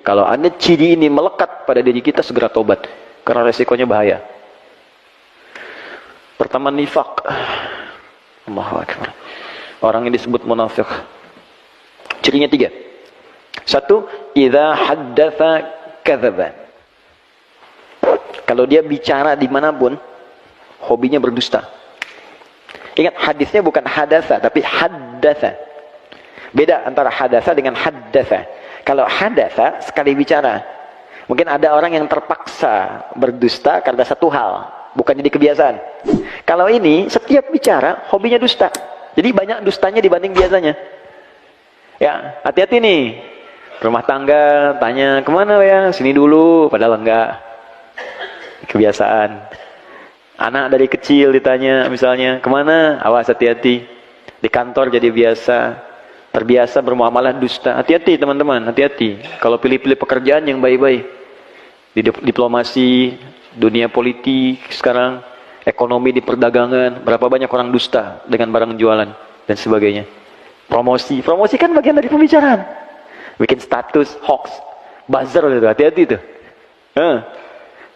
Kalau Anda ciri ini melekat pada diri kita, segera tobat. Karena resikonya bahaya. Pertama, nifak. Allahu Akbar. Orang yang disebut munafik. Cirinya 3. 1, idza haddatsa kadzaba. Kalau dia bicara dimanapun, hobinya berdusta. Ingat, hadisnya bukan hadatsa, tapi haddatsa. Beda antara hadatsa dengan haddatsa. Kalau hadatsa, sekali bicara. Mungkin ada orang yang terpaksa berdusta karena satu hal, bukan jadi kebiasaan. Kalau ini, setiap bicara, hobinya dusta. Jadi banyak dustanya dibanding biasanya. Ya, hati-hati nih. Rumah tangga, tanya, kemana ya? Sini dulu, padahal enggak. Kebiasaan. Anak dari kecil ditanya, misalnya, kemana? Awas, hati-hati. Di kantor jadi biasa. Terbiasa bermuamalah dusta. Hati-hati teman-teman, hati-hati. Kalau pilih-pilih pekerjaan yang baik-baik. Di diplomasi, dunia politik sekarang, ekonomi di perdagangan, berapa banyak orang dusta dengan barang jualan dan sebagainya. Promosi kan bagian dari pembicaraan. Bikin status, hoax, buzzer gitu, hati-hati tuh.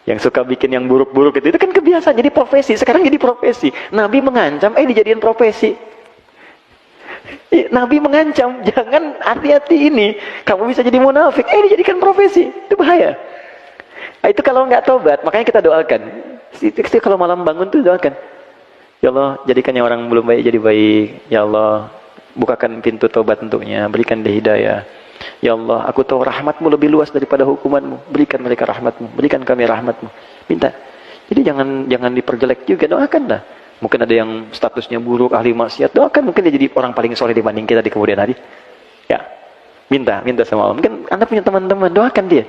Yang suka bikin yang buruk-buruk itu kan kebiasaan, jadi profesi. Sekarang jadi profesi. Nabi mengancam, dijadiin profesi. Nabi mengancam, jangan, hati-hati ini, kamu bisa jadi munafik, dijadikan profesi, itu bahaya. Itu kalau nggak tobat, makanya kita doakan. Itu kalau malam bangun tuh doakan, ya Allah, jadikan yang orang belum baik jadi baik. Ya Allah, bukakan pintu tobat untuknya, berikan dia hidayah. Ya Allah, aku tahu rahmatmu lebih luas daripada hukumanmu, berikan mereka rahmatmu, berikan kami rahmatmu. Minta. Jadi jangan diperjelek juga, doakanlah. Mungkin ada yang statusnya buruk, ahli maksiat, doakan, mungkin dia jadi orang paling soleh dibanding kita di kemudian hari. Ya, minta sama Allah. Mungkin Anda punya teman-teman, doakan dia.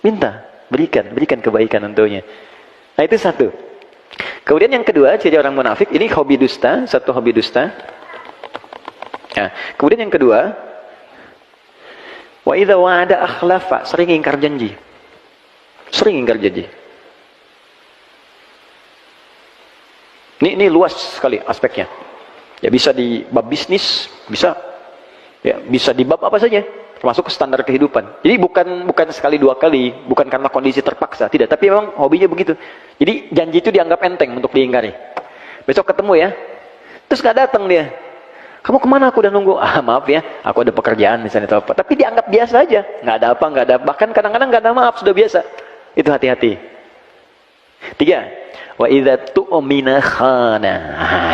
Minta, berikan kebaikan untuknya. Nah, itu 1. Kemudian yang kedua, ciri orang munafik, ini hobi dusta, 1 hobi dusta. Nah, kemudian yang kedua, wa idza wa'ada akhlafa, sering ingkar janji. Sering ingkar janji. Ini luas sekali aspeknya. Ya, bisa di bab bisnis, bisa. Ya, bisa di bab apa saja, termasuk standar kehidupan. Jadi bukan sekali 2 kali, bukan karena kondisi terpaksa, tidak, tapi memang hobinya begitu. Jadi janji itu dianggap enteng untuk diingkari. Besok ketemu ya. Terus gak datang dia. Kamu kemana? Aku udah nunggu. Maaf ya, aku ada pekerjaan misalnya atau apa. Tapi dianggap biasa aja. Nggak ada apa, bahkan kadang-kadang nggak ada maaf, sudah biasa. Itu hati-hati. 3. Wa idza tu'mina khana.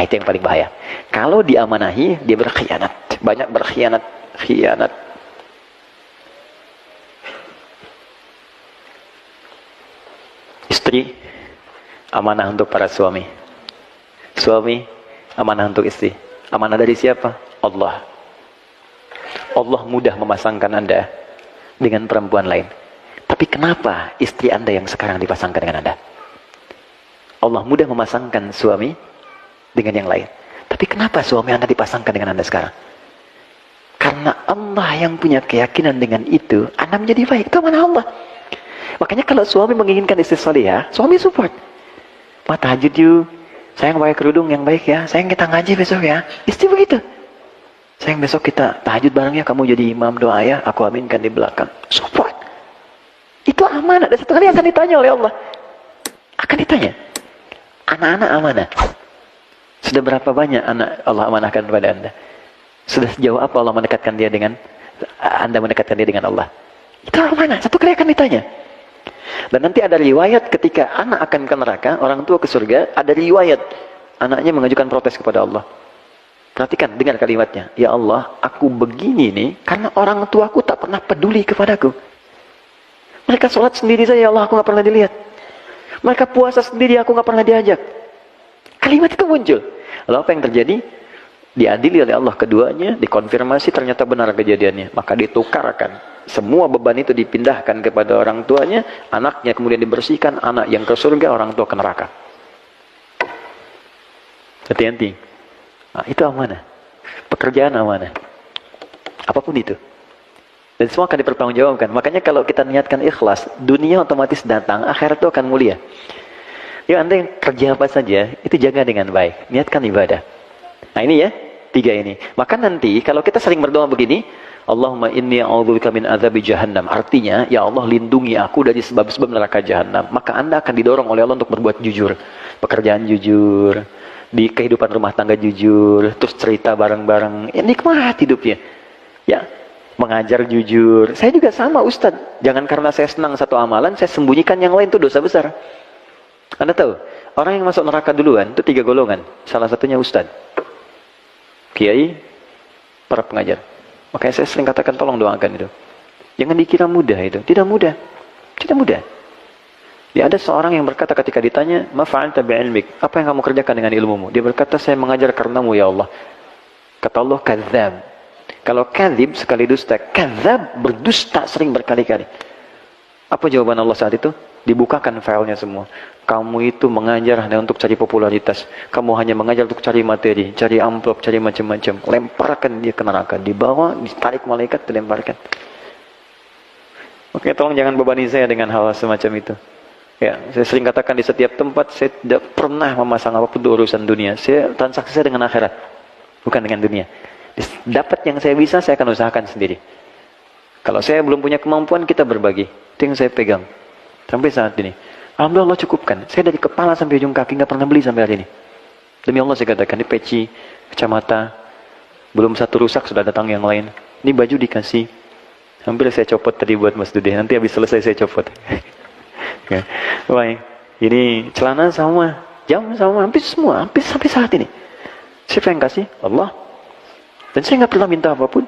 Itu yang paling bahaya. Kalau diamanahi, dia berkhianat. Banyak berkhianat. Khianat. Istri, amanah untuk para suami. Suami, amanah untuk istri. Amanah dari siapa? Allah. Allah mudah memasangkan Anda dengan perempuan lain. Tapi kenapa istri Anda yang sekarang dipasangkan dengan Anda? Allah mudah memasangkan suami dengan yang lain. Tapi kenapa suami Anda dipasangkan dengan Anda sekarang? Karena Allah yang punya keyakinan dengan itu, Anda menjadi baik. Itu amanah Allah. Makanya kalau suami menginginkan istri salihah, suami support. Tahajud yuk. Sayang pakai kerudung yang baik ya. Sayang kita ngaji besok ya. Istri begitu. Sayang besok kita tahajud bareng ya. Kamu jadi imam doa ya. Aku aminkan di belakang. Support. Itu amanah. Dan satu kali akan ditanya oleh Allah. Akan ditanya. Anak-anak amanah. Sudah berapa banyak anak Allah amanahkan kepada Anda? Sudah sejauh apa Allah mendekatkan dia dengan Anda mendekatkan dia dengan Allah? Itu amanah. Satu kali akan ditanya. Dan nanti ada riwayat ketika anak akan ke neraka, orang tua ke surga, ada riwayat anaknya mengajukan protes kepada Allah. Perhatikan, dengar kalimatnya. Ya Allah, aku begini nih karena orang tuaku tak pernah peduli kepadaku. Mereka sholat sendiri saja, ya Allah, aku gak pernah dilihat. Mereka puasa sendiri, aku gak pernah diajak. Kalimat itu muncul. Lalu apa yang terjadi? Diadili oleh Allah keduanya, dikonfirmasi ternyata benar kejadiannya. Maka ditukarkan. Semua beban itu dipindahkan kepada orang tuanya, anaknya kemudian dibersihkan, anak yang ke surga, orang tua ke neraka. Hati-hati. Nah, itu amanah. Pekerjaan amanah. Apapun itu. Dan semua akan dipertanggungjawabkan. Makanya kalau kita niatkan ikhlas, dunia otomatis datang, akhirat itu akan mulia. Ya, Anda yang kerja apa saja, itu jaga dengan baik. Niatkan ibadah. Nah ini ya, 3 ini. Maka nanti kalau kita sering berdoa begini, Allahumma inni a'udzubika min adzabi jahannam. Artinya, ya Allah lindungi aku dari sebab-sebab neraka jahannam. Maka Anda akan didorong oleh Allah untuk berbuat jujur. Pekerjaan jujur, di kehidupan rumah tangga jujur, terus cerita bareng-bareng. Ya, nikmat hidupnya. Ya, mengajar jujur. Saya juga sama Ustadz. Jangan karena saya senang satu amalan, saya sembunyikan yang lain, itu dosa besar. Anda tahu, orang yang masuk neraka duluan, itu 3 golongan. Salah satunya Ustadz, kiai, para pengajar. Makanya saya sering katakan tolong doakan itu. Jangan dikira mudah itu. Tidak mudah. Tidak mudah. Ya, ada seorang yang berkata ketika ditanya, "Ma fa'alta bi'ilmik?" Apa yang kamu kerjakan dengan ilmumu? Dia berkata, "Saya mengajar karenamu ya Allah." Kata Allah, "Kadzdzab." Kalau kadzib sekali dusta, kadzdzab berdusta sering berkali-kali. Apa jawaban Allah saat itu? Dibukakan filenya semua. Kamu itu mengajar hanya untuk cari popularitas. Kamu hanya mengajar untuk cari materi, cari amplop, cari macam-macam. Lemparkan dia ke neraka. Dibawa, ditarik malaikat, dilemparkan. Oke, tolong jangan bebani saya dengan hal semacam itu. Ya, saya sering katakan di setiap tempat, saya tidak pernah memasang apapun untuk urusan dunia. Saya transaksi saya dengan akhirat, bukan dengan dunia. Dapat yang saya bisa, saya akan usahakan sendiri. Kalau saya belum punya kemampuan, kita berbagi. Itu yang saya pegang. Sampai saat ini. Alhamdulillah Allah cukupkan. Saya dari kepala sampai ujung kaki nggak pernah beli sampai hari ini. Demi Allah saya katakan, di peci, kacamata, belum satu rusak sudah datang yang lain. Ini baju dikasih. Hampir saya copot tadi buat Mas Dude. Nanti habis selesai saya copot. Ya. Baik. Ini celana sama, jam sama, hampir semua, hampir sampai saat ini. Siapa yang kasih? Allah. Dan saya nggak pernah minta apapun.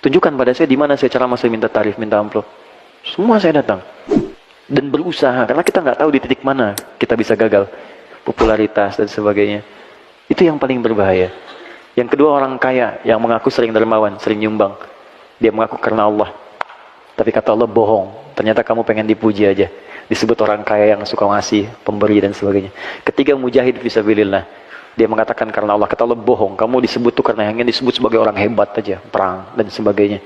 Tunjukkan pada saya di mana saya ceramah, saya minta tarif, minta amplop. Semua saya datang. Dan berusaha, karena kita nggak tahu di titik mana kita bisa gagal. Popularitas dan sebagainya. Itu yang paling berbahaya. Yang kedua, orang kaya yang mengaku sering dermawan, sering nyumbang. Dia mengaku karena Allah. Tapi kata Allah, bohong. Ternyata kamu pengen dipuji aja. Disebut orang kaya yang suka ngasih, pemberi dan sebagainya. Ketiga, mujahid fisabilillah. Dia mengatakan karena Allah. Kata Allah, bohong. Kamu disebut tuh karena yang disebut sebagai orang hebat aja. Perang dan sebagainya.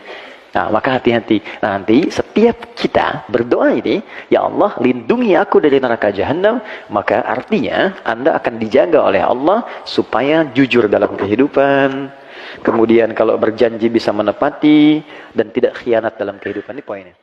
Nah, maka hati-hati. Nanti setiap kita berdoa ini, ya Allah lindungi aku dari neraka jahanam, maka artinya Anda akan dijaga oleh Allah supaya jujur dalam kehidupan. Kemudian kalau berjanji bisa menepati dan tidak khianat dalam kehidupan. Ini poinnya.